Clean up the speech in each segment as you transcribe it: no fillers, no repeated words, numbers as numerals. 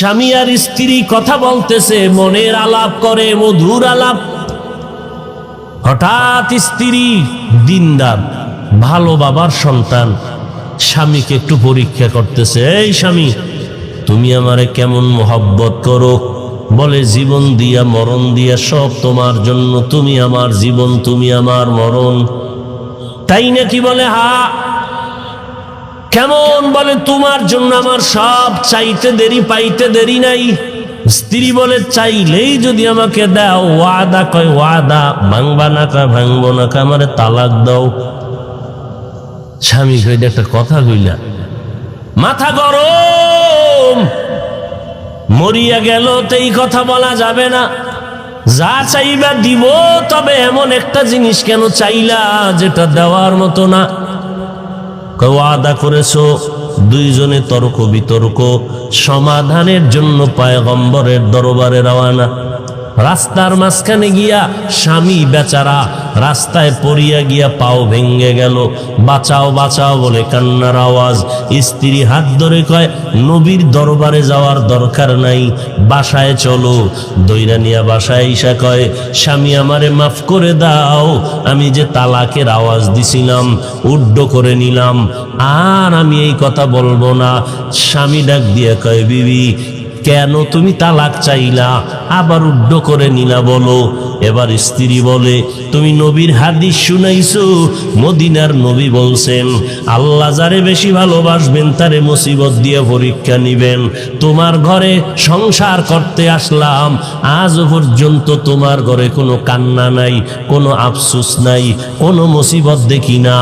স্বামী আর স্ত্রী কথা বলতেছে, মনের আলাপ করে, মধুর আলাপ। হঠাৎ স্ত্রী দিনদার ভালো বাবার সন্তান স্বামীকে একটু পরীক্ষা করতেছে। এই স্বামী, তুমি আমারে কেমন মোহব্বত করো? বলে, জীবন দিয়া মরণ দিয়া সব তোমার জন্য, তুমি আমার জীবন, তুমি আমার মরণ। তাই নাকি? বলে, হ্যাঁ। কেমন? বলে, তোমার জন্য আমার সব, চাইতে দেরি পাইতে দেরি নাই। স্ত্রী বলে, চাইলেই যদি আমাকে দাও। ওয়াদা? কয় ওয়াদা। ভাঙবা না? কয় ভাঙবো না। আমারে তালাক দাও। স্বামী কইলে, একটা কথা কইলা, মাথা গরম, মরিয়া গেল তো এই কথা বলা যাবে না। যা চাইবা দিব, তবে এমন একটা জিনিস কেন চাইলা যেটা দেওয়ার মতো না? ওয়াদা করেছো। দুইজনে তর্ক বিতর্ক, সমাধানের জন্য পয়গম্বরের দরবারে রওনা। রাস্তার মাঝখানে গিয়া স্বামী বেচারা রাস্তায় পড়িয়া গিয়া পাও ভেঙ্গে গেল। বাঁচাও বাঁচাও বলে কান্নার আওয়াজ। স্ত্রী হাত ধরে কয়, নবীর দরবারে যাওয়ার দরকার নাই, বাসায় চলো। দইরা নিয়া বাসায় ঈশা কয়, স্বামী আমারে মাফ করে দাও, আমি যে তালাকের আওয়াজ দিছিলাম উড্ড করে নিলাম, আর আমি এই কথা বলবো না। স্বামী ডাক দিয়ে কয়, বিবি, কেন তুমি তালাক চাইলা, আবার উড্ড করে নিলা বলো? এবার স্ত্রী বলে, তুমি নবীর হাদিস শুনাইছো, মদিনার নবী বলছেন আল্লাহ যারে বেশি ভালোবাসবেন তারে মুসিবত দিয়ে পরীক্ষা নিবেন। তোমার ঘরে সংসার করতে আসলাম, আজ পর্যন্ত তোমার ঘরে কোনো কান্না নাই, কোনো আফসোস নাই, কোনো মুসিবত দেখি না।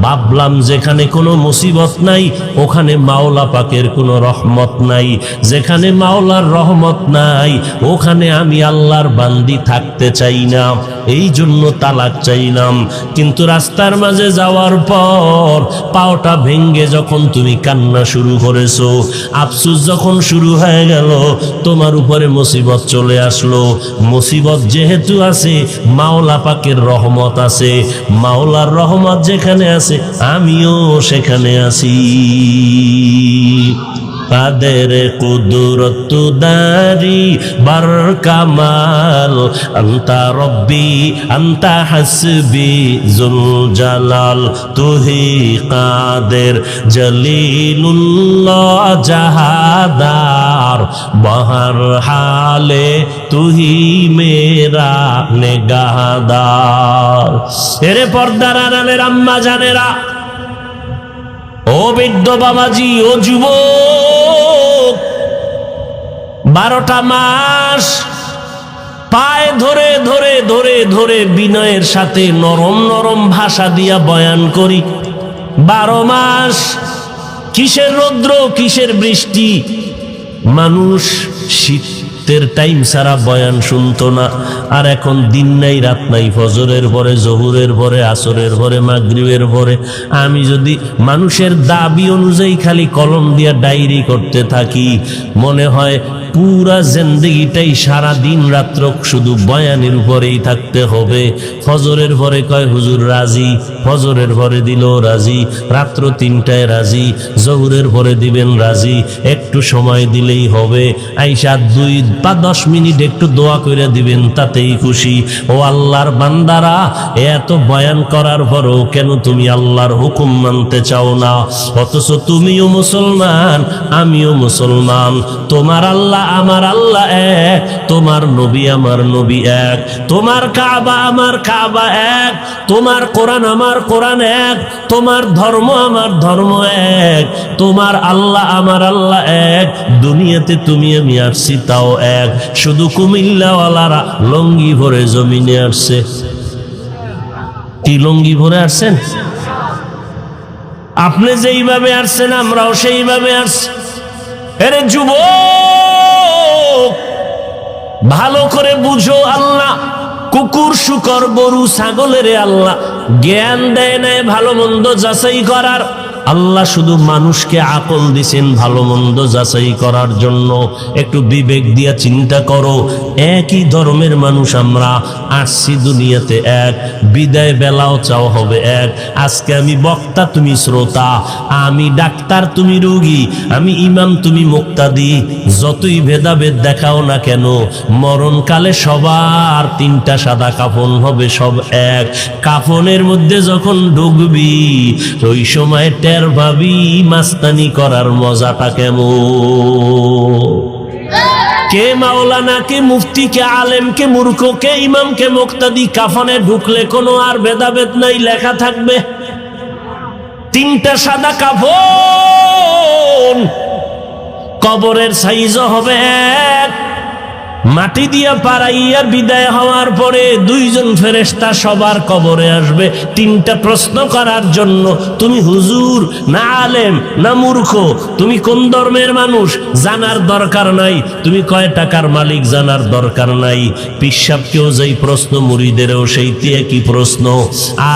ভাবলাম যেখানে কোনো মুসিবত নাই ওখানে মাওলা পাকের কোনো রহমত নাই, যেখানে মাওলার রহমত নাই ওখানে আমি আল্লাহর বান্দি থাকতে চাই না, এই জন্য তালাক চাইলাম। কিন্তু রাস্তার মাঝে যাওয়ার পর পাওটা ভেঙ্গে যখন তুমি কান্না শুরু করেছো, আফসোস যখন শুরু হয়ে গেল, তোমার উপরে মুসিবত চলে আসলো। মুসিবত যেহেতু আছে, মাওলা পাকের রহমত আছে, মাওলার রহমত যেখানে আছে আমিও সেখানে আছি। কাদের কুদরত দারি বার কামাল, আন্তা রব্বি আন্তা হাসবি জুল জালাল, তুহি কাদের জলিলুল্লাহ জাহাদার, বহর হালে তুহি মেরা নেগাহদার। এরে পর্দার আড়ালের আম্মা জানেরা, ও বৃদ্ধ বাবাজি, ও যুবক, 12টা মাস পায়ে ধরে ধরে ধরে ধরে বিনয়ের সাথে নরম নরম ভাষা দিয়া বয়ান করি। 12 মাস কিসের রৌদ্র, কিসের বৃষ্টি, মানুষ শীতের টাইম ছাড়া বয়ান শুনতো না। আর এখন দিন নাই রাত নাই, ফজরের পরে, জহুরের পরে, আসরের পরে, মাগরিবের পরে আমি যদি মানুষের দাবি অনুযায়ী খালি কলম দিয়া ডায়েরি করতে থাকি, মনে হয় পুরা জিন্দেগিটাই সারা দিন রাত্র শুধু বয়ানের উপরেই থাকতে হবে। ফজরের পরে কয় হুজুর রাজি, ফজরের পরে দিল রাজি, রাত্র 3টায় রাজি, জহুরের পরে দিবেন রাজি, একটু সময় দিলেই হবে, আইসা 2-10 মিনিট একটু দোয়া করে দিবেন, তাতেই খুশি। ও আল্লাহর বান্দারা, এত বয়ান করার পরও কেন তুমি আল্লাহর হুকুম মানতে চাও না? অথচ তুমিও মুসলমান, আমিও মুসলমান, তোমার আল্লাহ আমার আল্লাহ এক, তোমার নবী আমার নবী এক, তোমার কাবা আমার কাবা এক, তোমার কোরআন আমার কোরআন এক, তোমার ধর্ম আমার ধর্ম এক, তোমার আল্লাহ আমার আল্লাহ এক। দুনিয়াতে তুমি আমি আসছি তাও এক, শুধু কুমিল্লাওয়ালারা লঙ্গি ভরে জমিনে আসছে। কি লঙ্গি ভরে আসছেন? আপনি যেইভাবে আসছেন আমরাও সেইভাবে আসছি। এরে যুবক, ভালো করে বুঝো, আল্লাহ কুকুর শুকর গরু ছাগলের আল্লাহ জ্ঞান দেয় নাই ভালো মন্দ যাচাই করার। আল্লাহ শুধু মানুষকে আকল দিছেন ভালো মন্দ যাচাই করার জন্য। একটু বিবেক দিয়া চিন্তা করো, একই ধর্মের মানুষ আমরা, আসছি দুনিয়াতে এক, বিদায় বেলাও চাও হবে এক। আজকে আমি বক্তা তুমি শ্রোতা, আমি ডাক্তার তুমি রোগী, আমি ইমাম তুমি মুক্তাদি, যতই ভেদাভেদ দেখাও না কেন মরণকালে সবার তিনটা সাদা কাফন হবে, সব এক। কাফনের মধ্যে যখন ঢুকবি ওই সময় টের ভাবি মাস্তানি করার মজাটা কেমন। কে মাওলানা, কে মুফতি, কে আলেম, কে মূর্খ, কে ইমাম, কে মুক্তাদি। কাফনে ঢুকলে কোনো আর ভেদাভেদ নাই, লেখা থাকবে তিনটা সাদা কাফন। কবরের সাইজও হবে এক। মাটি দিয়া পাড়াইয়া বিদায় হওয়ার পরে দুইজন ফেরেশতা সবার কবরে আসবে তিনটা প্রশ্ন করার জন্য। তুমি হুজুর না আলেম না মূর্খ, তুমি কোন ধর্মের মানুষ জানার দরকার নাই, তুমি কয় টাকার মালিক জানার দরকার নাই। পিসাবকেও যেই প্রশ্ন, মুরিদেরও সেই একই প্রশ্ন,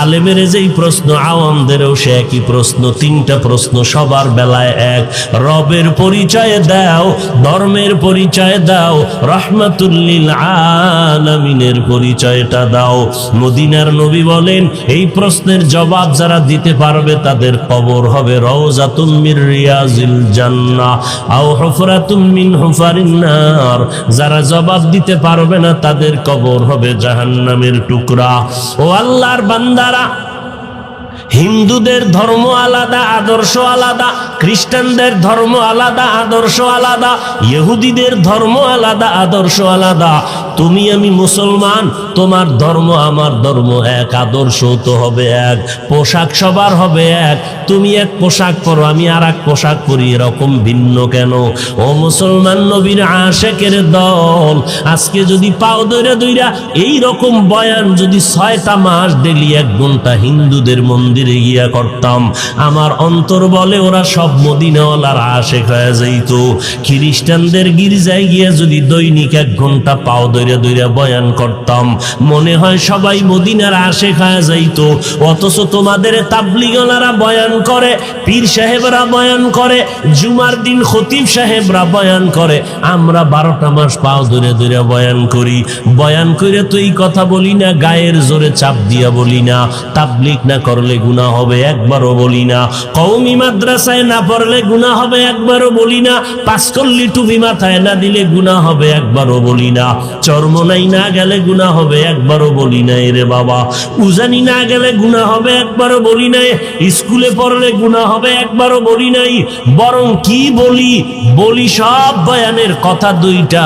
আলেমের যেই প্রশ্ন, আওয়ামদেরও সে একই প্রশ্ন। তিনটা প্রশ্ন সবার বেলায় এক। রবের পরিচয় দাও, ধর্মের পরিচয় দাও, রহমাতুল্লিল আলামিনের পরিচয়টা দাও। মদিনার নবী বলেন এই প্রশ্নের জবাব যারা দিতে পারবে তাদের কবর হবে রওজাতুম মির রিয়াজিল জান্নাহ আও হুফরাতুম মিন হুফারিন নার। যারা জবাব দিতে পারবে না তাদের কবর হবে জাহান্নামের টুকরা। ও আল্লাহর বান্দারা, হিন্দুদের ধর্ম আলাদা, আদর্শ আলাদা, খ্রিস্টানদের ধর্ম আলাদা, আদর্শ আলাদা, ইহুদিদের ধর্ম আলাদা, আদর্শ আলাদা। তুমি আমি মুসলমান, তোমার ধর্ম আমার ধর্ম এক, আদর্শ তো হবে এক, পোশাক সবার হবে এক। তুমি এক পোশাক পরো, আমি আর এক পোশাক পরি, এরকম ভিন্ন কেন? ও মুসলমান নবীর আশেকের দল, আজকে যদি পাও দইরা দইরা এইরকম বয়ান যদি 6টা মাস ডেলি 1 ঘন্টা হিন্দুদের মন্দিরে গিয়া করতাম, আমার অন্তর বলে ওরা সব মদিনাওয়ালার আশেক হয়ে যাইত। খ্রিস্টানদের গির্জায় গিয়া যদি দৈনিক 1 ঘন্টা পাও দইরা দইরা বয়ান করতাম, মনে হয় সবাই মদিনার আশেক হয়ে যাইত। অথচ তোমাদের তাবলিগওয়ালারা বয়ান করে, পীর সাহেবরা বয়ান করে, জুমার দিন খতিব সাহেবরা বয়ান করে, আমরা 12টা মাস পাও দইরা দইরা বয়ান করি। বয়ান করে তো এই কথা বলি না, গায়ের জোরে চাপ দিয়া বলি না। তাবলিগ না করলে গুনাহ হবে, একবারও বলি না। কওমি মাদ্রাসায় না পড়লে গুনাহ হবে, একবারও বলি না। পাঁচকল্লি টুপি মাথায় না দিলে গুনাহ হবে, একবারও বলি না। চরমনাই না গেলে গুনাহ হবে, একবারও বলি নাই রে বাবা। উজানি না গেলে গুনাহ হবে, একবারও বলি নাই। স্কুলে পড়লে গুনাহ হবে, একবারও বলি নাই। বরং কি বলি? বলি সব বয়ানের কথা 2টা,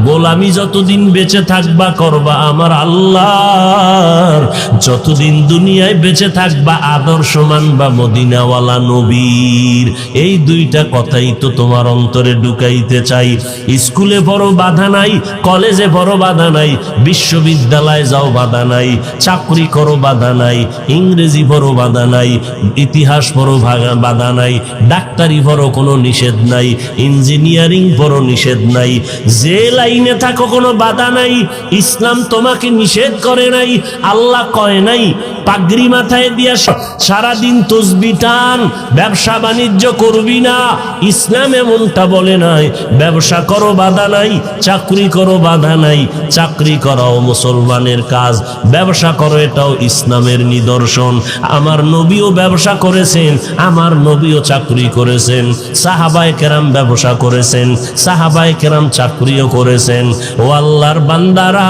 গোলামি যতদিন বেঁচে থাকবা করবা আমার আল্লাহর, যতদিন দুনিয়ায় বেঁচে থাকবা আদর্শ মানবা মদিনাওয়ালা নবীর। এই 2টা কথাই তো তোমার অন্তরে ঢুকাইতে চাই। স্কুলে পড়ো বাধা নাই, কলেজে পড়ো বাধা নাই, বিশ্ববিদ্যালয়ে যাও বাধা নাই, চাকরি করো বাধা নাই, ইংরেজি পড়ো বাধা নাই, ইতিহাস পড়ো বাধা নাই, ডাক্তারি পড়ো কোনো নিষেধ নাই, ইঞ্জিনিয়ারিং পড়ো নিষেধ নাই, যে লাইনে থাকো কোনো বাধা নাই। ইসলাম তোমাকে নিষেধ করে নাই, আল্লাহ কয় নাই পাগড়ি মাথায় দিয়া সারাদিন তসবিহ টান, ব্যবসা বাণিজ্য করবি না। ইসলাম এমনটা বলে নাই। ব্যবসা করো বাধা নাই, চাকরি করো বাধা নাই, চাকরি করাও মুসলমানের কাজ, ব্যবসা করো এটাও ইসলামের নিদর্শন। আমার নবীও ব্যবসা করেছেন, আমার নবীও চাকরি করেছেন, সাহাবায়ে কেরাম ব্যবসা করেছেন, সাহাবায়ে কেরাম চাকরিও করেছেন। ও আল্লাহর বান্দারা,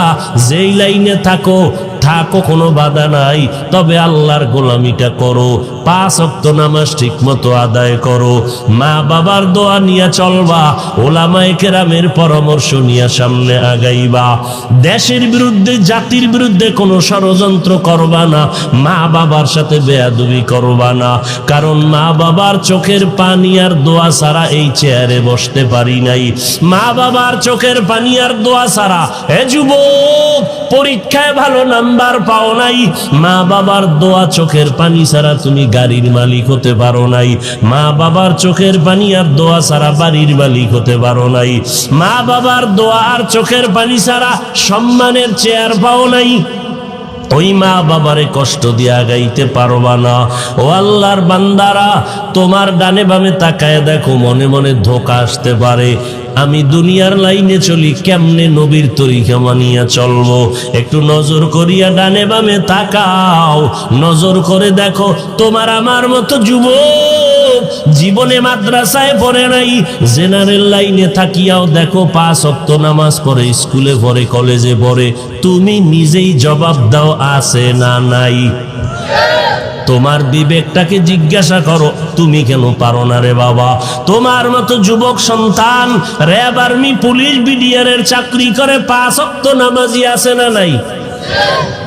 যেই লাইনে থাকো থাকো, কোনো বাধা নাই, তবে আল্লাহর গোলামিটা করো। 5 ওয়াক্ত নামাজ ঠিক মতো আদায় করো, মা বাবার দোয়া নিয়ে চলবা, ওলামায়ে কেরামের পরামর্শ নিয়ে সামনে আগাইবা। দেশের বিরুদ্ধে, জাতির বিরুদ্ধে কোনো ষড়যন্ত্র করবা না, মা বাবার সাথে বেয়াদবি করবা না। কারণ মা বাবার চোখের পানি আর দোয়া ছাড়া এই চেয়ারে বসতে পারি নাই। মা বাবার চোখের পানি আর দোয়া ছাড়া, হে যুবক, পরীক্ষায় ভালো নাম্বার পাও নাই, মা বাবার দোয়া চোখের পানি ছাড়া তুমি গাড়ির মালিক হতে পারো নাই। মা বাবার চোখের পানি আর দোয়া ছাড়া বাড়ির মালিক হতে পারো নাই। মা বাবার দোয়া আর চোখের পানি ছাড়া সম্মানের চেয়ার পাও নাই। ওই মা বাবারে কষ্ট দিয়া গাইতে পারবা না। ও আল্লাহর বান্দারা, তোমার ডানে বামে তাকায় দেখো, মনে মনে ধোঁকা আসতে পারে। আমি দুনিয়ার লাইনে চলি, কেমনে নবীর তরিকা মানিয়া চলবো? একটু নজর করিয়া ডানে বামে তাকাও, নজর করে দেখো তোমার আমার মতো যুবক জীবনে মাদ্রাসায় পড়ে নাই, জেনারেল লাইনে থাকিয়াও দেখো 5 ওয়াক্ত নামাজ পড়ে, স্কুলে পড়ে, কলেজে পড়ে। তুমি নিজেই জবাব দাও, আছে না নাই? তোমার বিবেকটাকে জিজ্ঞাসা করো, তুমি কেন পারো না রে বাবা? তোমার মতো যুবক সন্তান র্যাব, আর্মি, পুলিশ, বিডিআর এর চাকরি করে, 5 ওয়াক্ত নামাজি আছে না নাই?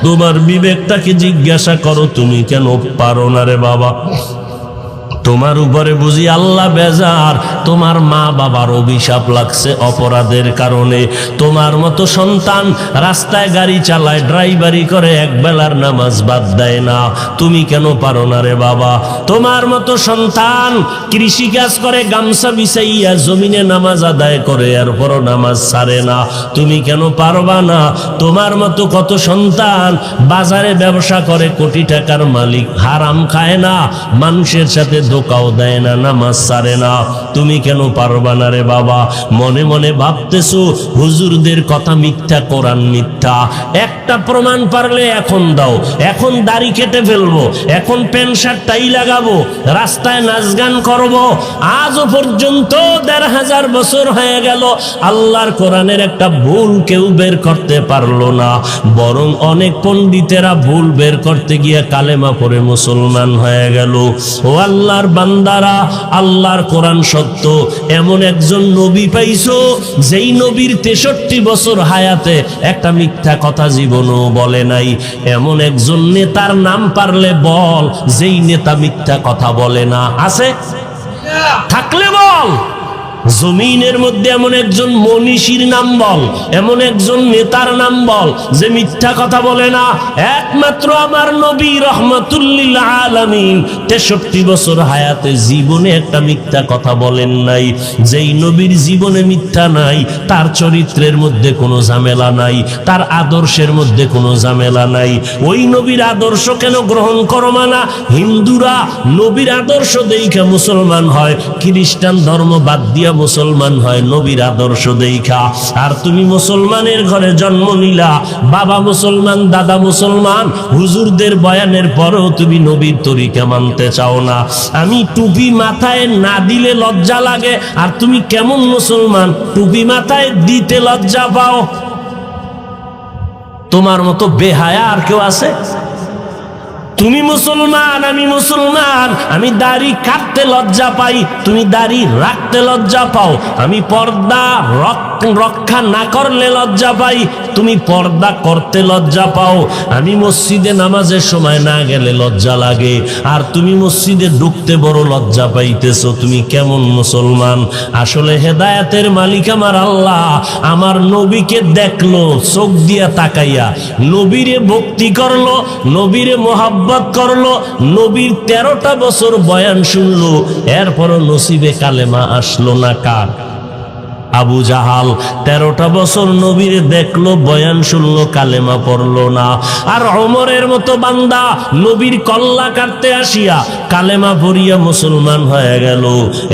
তোমার বিবেকটাকে জিজ্ঞাসা করো, তুমি কেন পারো না রে বাবা? তোমার উপরে বুঝি আল্লাহ বেজার, তোমার মা বাবার অভিশাপ লাগছে অপরাধের কারণে। তোমার মতো সন্তান রাস্তায় গাড়ি চালায়, ড্রাইভারি করে, এক বেলার নামাজ বাদ দেয় না, তুমি কেন পারো না রে বাবা? তোমার মতো সন্তান কৃষি কাজ করে, গামছা বিছাইয়া জমিনে নামাজ আদায় করে, এরপরও নামাজ ছাড়ে না, তুমি কেন পারবা না? তোমার মতো কত সন্তান বাজারে ব্যবসা করে, কোটি টাকার মালিক, হারাম খায় না, মানুষের সাথে ধোকাও দেয় না, নামাজ ছাড়ে না, তুমি কেন পারবা না রে বাবা? মনে মনে ভাবতেছো হুজুরদের কথা মিথ্যা, কোরআন মিথ্যা। একটা প্রমাণ পারলে এখন দাও, এখন দাড়ি কেটে ফেলবো, এখন প্যান্ট শার্ট টাই লাগাবো, রাস্তায় নাচ গান করবো। আজও পর্যন্ত 1500 বছর হয়ে গেল, আল্লাহর কোরআনের একটা ভুল কেউ বের করতে পারলো না। বরং অনেক পণ্ডিতেরা ভুল বের করতে গিয়ে কালেমা পড়ে মুসলমান হয়ে গেল। ও আল্লাহর বান্দারা, আল্লাহর কোরআন সত্য। এমন একজন নবী পাইছো যেই নবীর 63 বছর হায়াতে একটা মিথ্যা কথা জীবনও বলে নাই। এমন একজন নেতার নাম পারলে বল, যেই নেতা মিথ্যা কথা বলে না। আছে? থাকলে বল। জমিনের মধ্যে এমন একজন মনীষীর নাম বল, এমন একজন নেতার নাম বল যে মিথ্যা কথা বলে না। একমাত্র আমার নবী রহমাতুল্লিল আলামিন 63 বছর হায়াতে জীবনে একটা মিথ্যা কথা বলেন নাই। যেই নবীর জীবনে মিথ্যা নাই, তার চরিত্রের মধ্যে কোনো ঝামেলা নাই, তার আদর্শের মধ্যে কোনো ঝামেলা নাই। ওই নবীর আদর্শ কেন গ্রহণ করো না? হিন্দুরা নবীর আদর্শ দেইখা মুসলমান হয়, খ্রিস্টান ধর্ম বাদ দিয়া মুসলমান হয় নবীর আদর্শ দেইখা। আর তুমি মুসলমানের ঘরে জন্ম নিলা, বাবা মুসলমান, দাদা মুসলমান, হুজুরদের বয়ানের পরেও তুমি নবীর তরিকা মানতে চাও না। আমি টুপি মাথায় না দিলে লজ্জা লাগে, আর তুমি কেমন মুসলমান টুপি মাথায় দিতে লজ্জা পাও? তোমার মতো বেহায়া আর কেউ আছে? তুমি মুসলমান, আমি মুসলমান, আমি দাড়ি কাটতে লজ্জা পাই, তুমি দাড়ি রাখতে লজ্জা পাও। আমি পর্দা রক্ষা না করলে লজ্জা পাই, তুমি পর্দা করতে লজ্জা পাও। আমি মসজিদে নামাজের সময় না গেলে লজ্জা লাগে, আর তুমি মসজিদে ঢুকতে বড় লজ্জা পাইতেছো। তুমি কেমন মুসলমান? আসলে হেদায়েতের মালিক আমার আল্লাহ আমার নবীকে দেখলো, চোখ দিয়া তাকাইয়া নবীরে ভক্তি করলো, নবীরে মোহাব্বত করলো, নবীর 13টা বছর বয়ান শুনলো, এরপরও নসিবে কালেমা আসলো না। কার? আবু জাহাল 13টা বছর নবীর দেখলো, বয়ান শুনলো, কালেমা পড়লো না। আর ওমরের মতো বান্দা নবীর কল্লা কাটতে আসিয়া কালেমা পড়িয়া মুসলমান হয়ে গেল।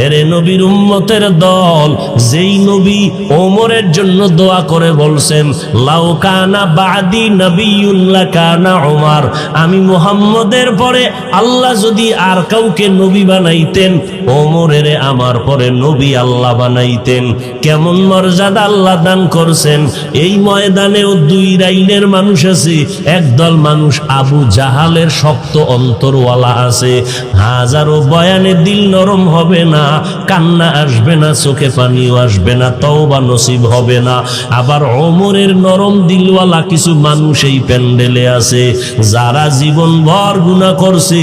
এরে নবীর উম্মতের দল, যেই নবী ওমরের জন্য দোয়া করে বলছেন, লাউ কানা বাদি নবিয়্যুন লাকানা ওমর, আমি মুহাম্মদের পরে আল্লাহ যদি আর কাউকে নবী বানাইতেন, ওমরের আমার পরে নবী আল্লাহ বানাইতেন। কেমন মর্যাদা আল্লাহ দান করছেন। এই ময়দানেও 2 লাইনের মানুষ আছে, একদল মানুষ আবু জাহালের শক্ত অন্তরওয়ালা আছে। হাজারো বয়ানে দিল নরম হবে না, কান্না আসবে না, চোখে পানিও আসবে না, তওবা নসিব হবে না। আবার ওমরের নরম দিলওয়ালা কিছু মানুষ এই প্যান্ডেলে আছে, যারা জীবনভর গুনাহ করছে,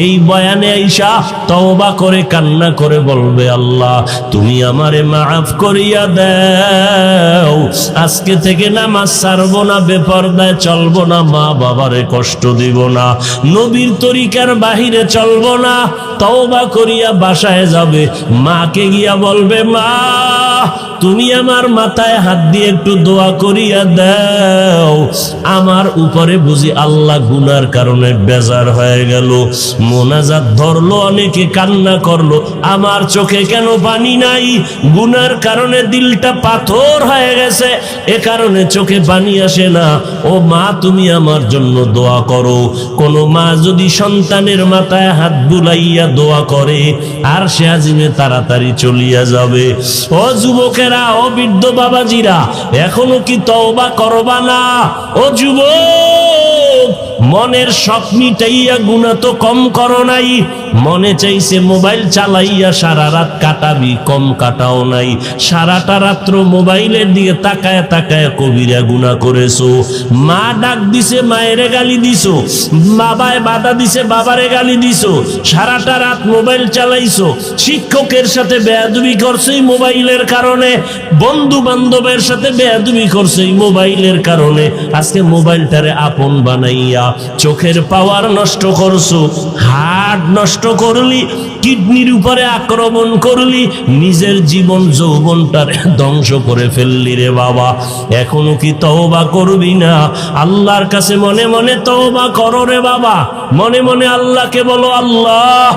এই বয়ানে আইসা তওবা করে কান্না করে বলবে, আল্লাহ তুমি আমারে মাফ করি করিয়া দাও, আজকে থেকে নামাজ ছাড়বো না, বেপরদায় চলবো না, মা বাবারে কষ্ট দিব না, নবীর তরিকার বাহিরে চলবো না। তওবা করিয়া বাসায় যাবে, মাকে গিয়া বলবে, মা তুমি আমার মাথায় হাত দিয়ে একটু দোয়া করিয়া দাও, আমার উপরে বুঝি আল্লাহ গুনার কারণে বেজার হয়ে গেল। মোনাজাত ধরলো, অনেকে কান্না করলো, আমার চোখে কেন পানি নাই? গুনার কারণে দিলটা পাথর হয়ে গেছে, এ কারণে চোখে পানি আসে না। ও মা, তুমি আমার জন্য দোয়া করো। কোন মা যদি সন্তানের মাথায় হাত বুলাইয়া দোয়া করে, আর সে আজিমে তাড়াতাড়ি চলিয়া যাবে। ও যুবকেরা, ও বৃদ্ধ বাবাজিরা, এখনো কি তওবা করবা না? ও যুবক, মনের শখ মিটাইয়া গুনাহ তো কম করো নাই, মনে চাইছে মোবাইল চালাইয়া সারা রাত কাটাবি, কম কাটাও নাই। সারাটা রাত্র মোবাইলের দিকে তাকায় তাকায় কবিরা গুনাহ করেছো। মা ডাক দিছে, মায়েরে গালি দিছো, বাবায় বাধা দিছে, বাবারে গালি দিছো, সারাটা রাত মোবাইল চালাইছো, শিক্ষকের সাথে বেয়াদবি করছো এই মোবাইলের কারণে, বন্ধু বান্ধবের সাথে বেয়াদবি করছো এই মোবাইলের কারণে। আজকে মোবাইলটারে আপন বানাইয়া চোখের পাওয়ার নষ্ট করছো, হার্ট নষ্ট করলি, কিডনির উপরে আক্রমণ করলি, নিজের জীবন যৌবনটারে ধ্বংস করে ফেললি রে বাবা। এখনো কি তওবা করবি না? আল্লাহর কাছে মনে মনে তওবা করো রে বাবা। মনে মনে আল্লাহকে বলো, আল্লাহ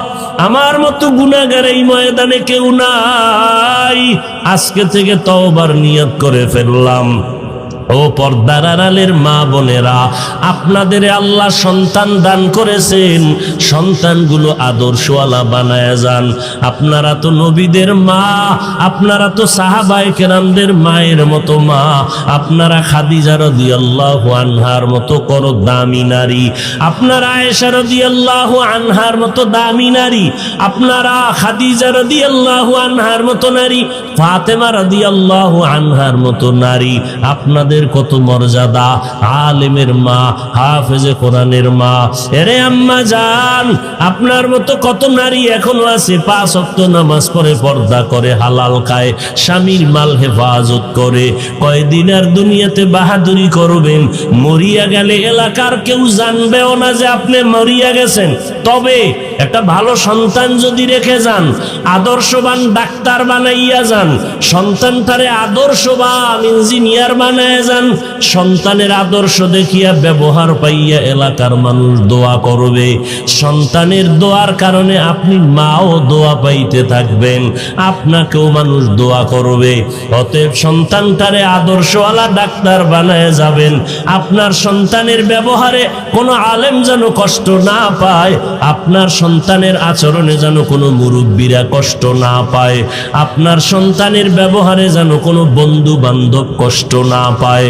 আমার মতো গুনাহগার এই ময়দানে কেউ নাই, আজকে থেকে তওবার নিয়ত করে ফেললাম। ও পর্দার আড়ালের মা বোনেরা, আপনাদের আল্লাহ সন্তান দান করেছেন, সন্তানগুলো আদর্শওয়ালা বানায় যান। আপনারা তো নবীদের মা, আপনারা তো সাহাবায়ে কেরামদের মায়ের মতো মা, আপনারা খাদিজা রাদিয়াল্লাহু আনহার মতো করো দামি নারী, আপনারা আয়েশা রাদিয়াল্লাহু আনহার মতো দামি নারী, আপনারা খাদিজা রাদিয়াল্লাহু আনহার মতো নারী, ফাতেমা রাদিয়াল্লাহু আনহার মতো নারী। আপনাদের কত মর্যাদা, আলেমের মা, হাফেজে কোরআনের মা। এরে আম্মা জান, আপনার মতো কত নারী এখনো আছে, 5 ওয়াক্ত নামাজ পড়ে, পর্দা করে, হালাল খায়, স্বামীর মাল হেফাজত করে। কয়দিন আর দুনিয়াতে বাহাদুরি করবেন, মরিয়া গেলে এলাকার কেউ জানবেও না যে আপনি মরিয়া গেছেন। তবে একটা ভালো সন্তান যদি রেখে যান, আদর্শবান ডাক্তার বানাইয়া যান, সন্তানটারে আদর্শবান ইঞ্জিনিয়ার বানায় যান, সন্তানের আদর্শ দেখিয়া ব্যবহার পাইয়া এলাকার মানুষ দোয়া করবে। সন্তানের দোয়ার কারণে আপনি মাও দোয়া পাইতে থাকবেন, আপনাকেও মানুষ দোয়া করবে। অতএব সন্তানটারে আদর্শওয়ালা ডাক্তার বানায় যাবেন। আপনার সন্তানের ব্যবহারে কোনো আলেম যেন কষ্ট না পায়, আপনার সন্তানের আচরণে যেন কোনো মুরব্বীরা কষ্ট না পায়, আপনার সন্তানের ব্যবহারে যেন কোনো বন্ধু বান্ধব কষ্ট না পায়।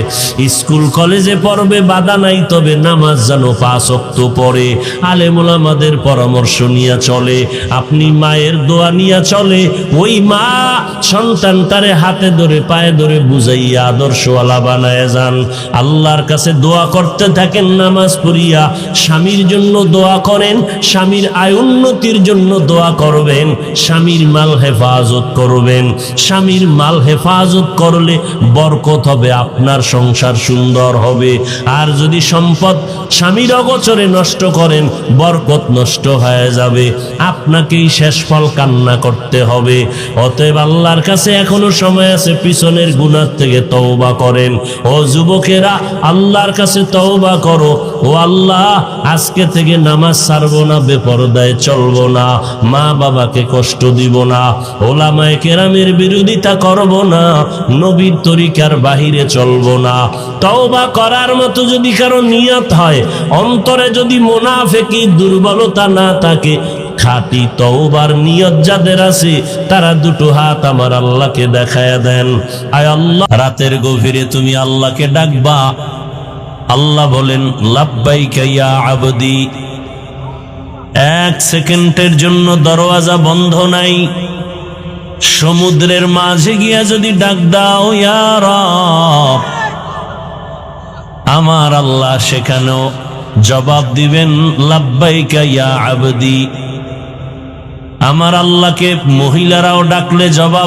স্কুল কলেজে পড়বে বাধা নাই, তবে নামাজ যেন 5 ওয়াক্ত পড়ে, আলেম ওলামাদের পরামর্শ নিয়ে চলে, আপনি মায়ের দোয়া নিয়ে চলে। ওই মা সন্তানটারে হাতে ধরে পায়ে ধরে বুঝাইয়া আদর্শওয়ালা বানায় যান। আল্লাহর কাছে দোয়া করতে থাকেন, নামাজ পড়িয়া স্বামীর জন্য দোয়া করেন, স্বামীর আয়োন্নতির জন্য দোয়া করবেন, স্বামীর মাল হেফাজত করবেন। স্বামীর মাল হেফাজত করলে বরকত হবে, আপনার সংসার সুন্দর হবে। আর যদি সম্পদ স্বামীর অগোচরে নষ্ট করেন, বরকত নষ্ট হয়ে যাবে, আপনাকেই শেষ ফল কান্না করতে হবে। অতএব আল্লাহর কাছে এখনো সময় আছে, পিছনের গুনাহ থেকে তওবা করেন। ও যুবকেরা, আল্লাহর কাছে তওবা করো। ও আল্লাহ, আজকে থেকে নামাজ ছাড়বো না, বেপরদায় চলবো না, মা বাবাকে কষ্ট দিব না, ওলামায়ে কেরামের বিরোধিতা করব না, নবীর তরিকার বাহিরে চলবো না। তওবা করার মতো যদি কারো নিয়ত হয়, অন্তরে যদি মুনাফিকি দুর্বলতা না থাকে, খাঁটি তওবার নিয়ত যাদের আছে, তারা দুটো হাত আমার আল্লাহকে দেখায়া দেন। আয় আল্লাহ, রাতের গভীরে তুমি আল্লাহকে ডাকবা। আল্লাহ বলেন, লাব্বাইকা ইয়া আবদি। 1 সেকেন্ডের জন্য দরওয়াজা বন্ধ নাই। সমুদ্রের মাঝে গিয়া যদি ডাক দাও, ইয়া রব, আমার আল্লাহ সেখানেও জবাব দিবেন, লাব্বাইকা ইয়া আবদি। আমার আল্লাহকে মহিলারাও ডাকলে জবাব